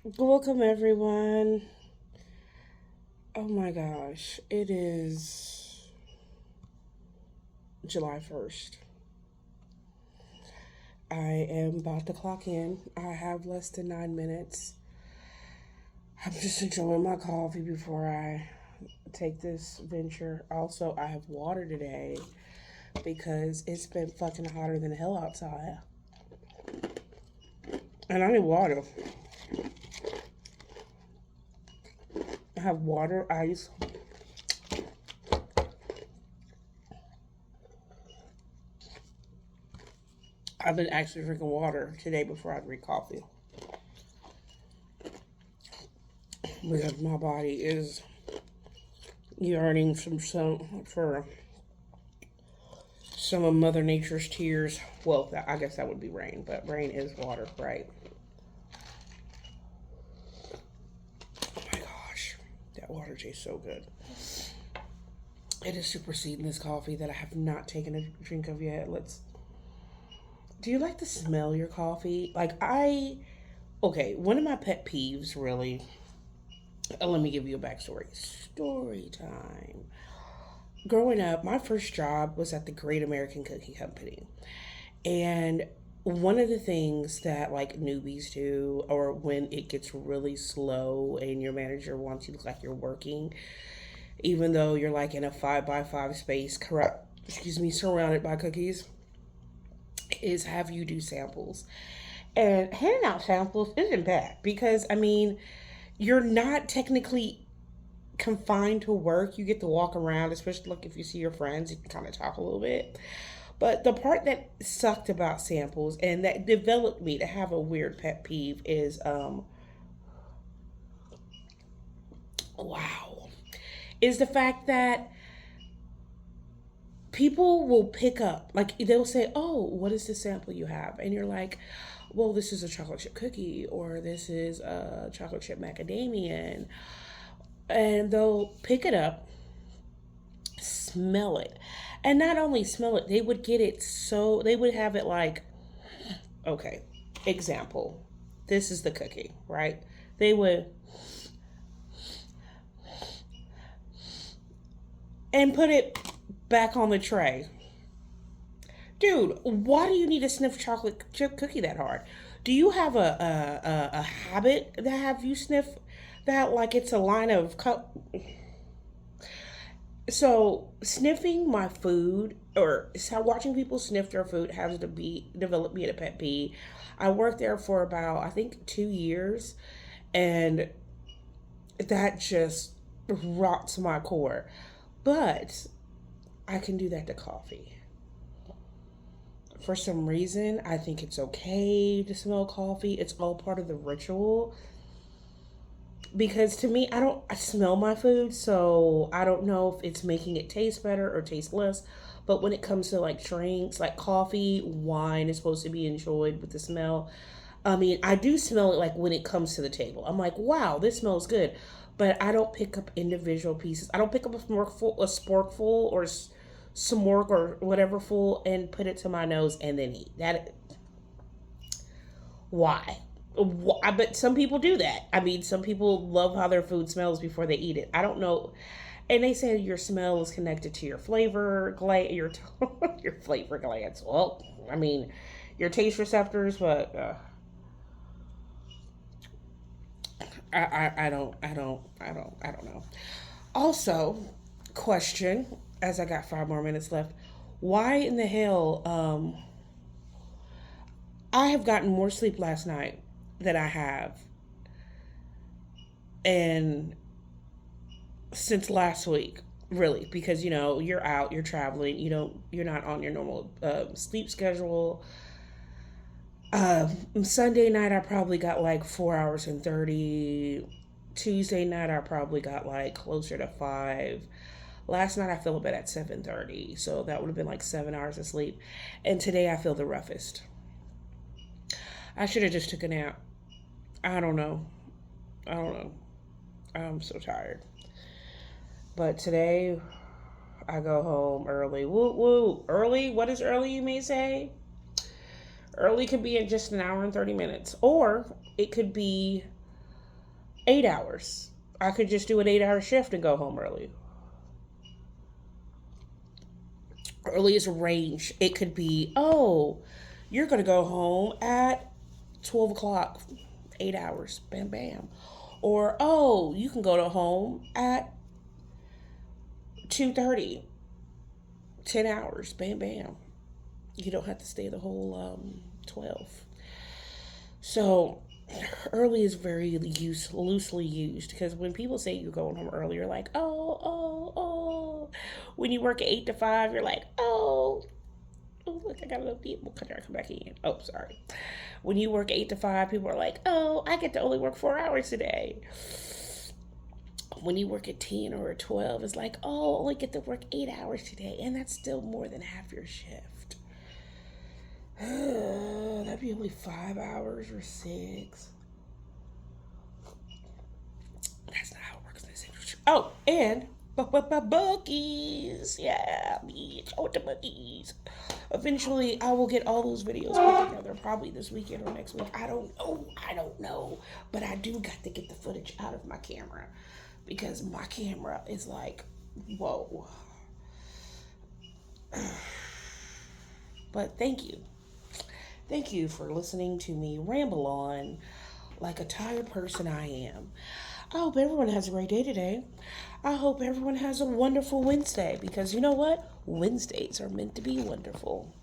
Welcome, everyone. Oh my gosh, it is July 1st. I am about to clock in. I have less than 9 minutes. I'm just enjoying my coffee before I take this venture. Also, I have water today because it's been fucking hotter than hell outside. And I need water. I have water, ice. I've been actually drinking water today before I drink coffee because my body is yearning for some of Mother Nature's tears. Well, I guess that would be rain, but rain is water, right? Oh my gosh, that water tastes so good. It is superseding this coffee that I have not taken a drink of yet. Let's. Do you like to smell your coffee? Okay, one of my pet peeves, really. Let me give you a backstory. Story time. Growing up, my first job was at the Great American Cookie Company. And one of the things that like newbies do, or when it gets really slow and your manager wants you to look like you're working, even though you're like in a 5x5 space, correct? Excuse me, surrounded by cookies, is have you do samples. And handing out samples isn't bad because you're not technically confined to work. You get to walk around, especially like if you see your friends, you can kind of talk a little bit. But the part that sucked about samples and that developed me to have a weird pet peeve is wow, is the fact that people will pick up, like they'll say, "Oh, what is the sample you have?" And you're like, "Well, this is a chocolate chip cookie, or this is a chocolate chip macadamia," and they'll pick it up, smell it, and not only smell it, they would get it so they would have it like, okay, example, this is the cookie, right? They would and put it back on the tray. Dude, why do you need to sniff chocolate chip cookie that hard? Do you have a habit that have you sniff that like it's a line of so sniffing my food or watching people sniff their food has to be developed me a pet peeve. I worked there for about I think 2 years, and that just rots my core. But I can do that to coffee. For some reason, I think it's okay to smell coffee. It's all part of the ritual. Because to me, I smell my food, so I don't know if it's making it taste better or taste less. But when it comes to like drinks, like coffee, wine is supposed to be enjoyed with the smell. I do smell it like when it comes to the table. I'm like, wow, this smells good. But I don't pick up individual pieces. I don't pick up a sporkful or smork or whatever full and put it to my nose and then eat. That why? But some people do that. Some people love how their food smells before they eat it. I don't know. And they say your smell is connected to your flavor gland, your flavor glands. Well, your taste receptors, but I don't know. Also, question, as I got 5 more minutes left, why in the hell I have gotten more sleep last night than I have and since last week, really, because you're out, you're traveling, you're not on your normal sleep schedule. Sunday night I probably got like 4 hours and 30. Tuesday night I probably got like closer to 5. Last night I fell a bit at 7:30, so that would have been like 7 hours of sleep. And today I feel the roughest. I should have just took a nap. I don't know. I don't know. I'm so tired. But today I go home early. Woo woo. Early? What is early, you may say? Early could be in just an hour and 30 minutes. Or it could be 8 hours. I could just do an 8 hour shift and go home early. Earliest range, it could be, oh, you're going to go home at 12 o'clock, 8 hours, bam, bam. Or, oh, you can go to home at 2:30, 10 hours, bam, bam. You don't have to stay the whole 12. So early is very loosely used because when people say you're going home early, you're like, oh, oh, oh. When you work at 8 to 5, you're like, oh, oh, look, I got a little people. Come back in. Oh, sorry. When you work 8 to 5, people are like, oh, I get to only work 4 hours today. When you work at 10 or 12, it's like, oh, I only get to work 8 hours today. And that's still more than half your shift. That'd be only 5 hours or 6. That's not how it works in this industry. Oh, and bookies. Yeah, bitch. I want the bookies. Eventually, I will get all those videos put together, probably this weekend or next week. I don't know. But I do got to get the footage out of my camera because my camera is like, whoa. But thank you. Thank you for listening to me ramble on like a tired person I am. I hope everyone has a great day today. I hope everyone has a wonderful Wednesday because you know what? Wednesdays are meant to be wonderful.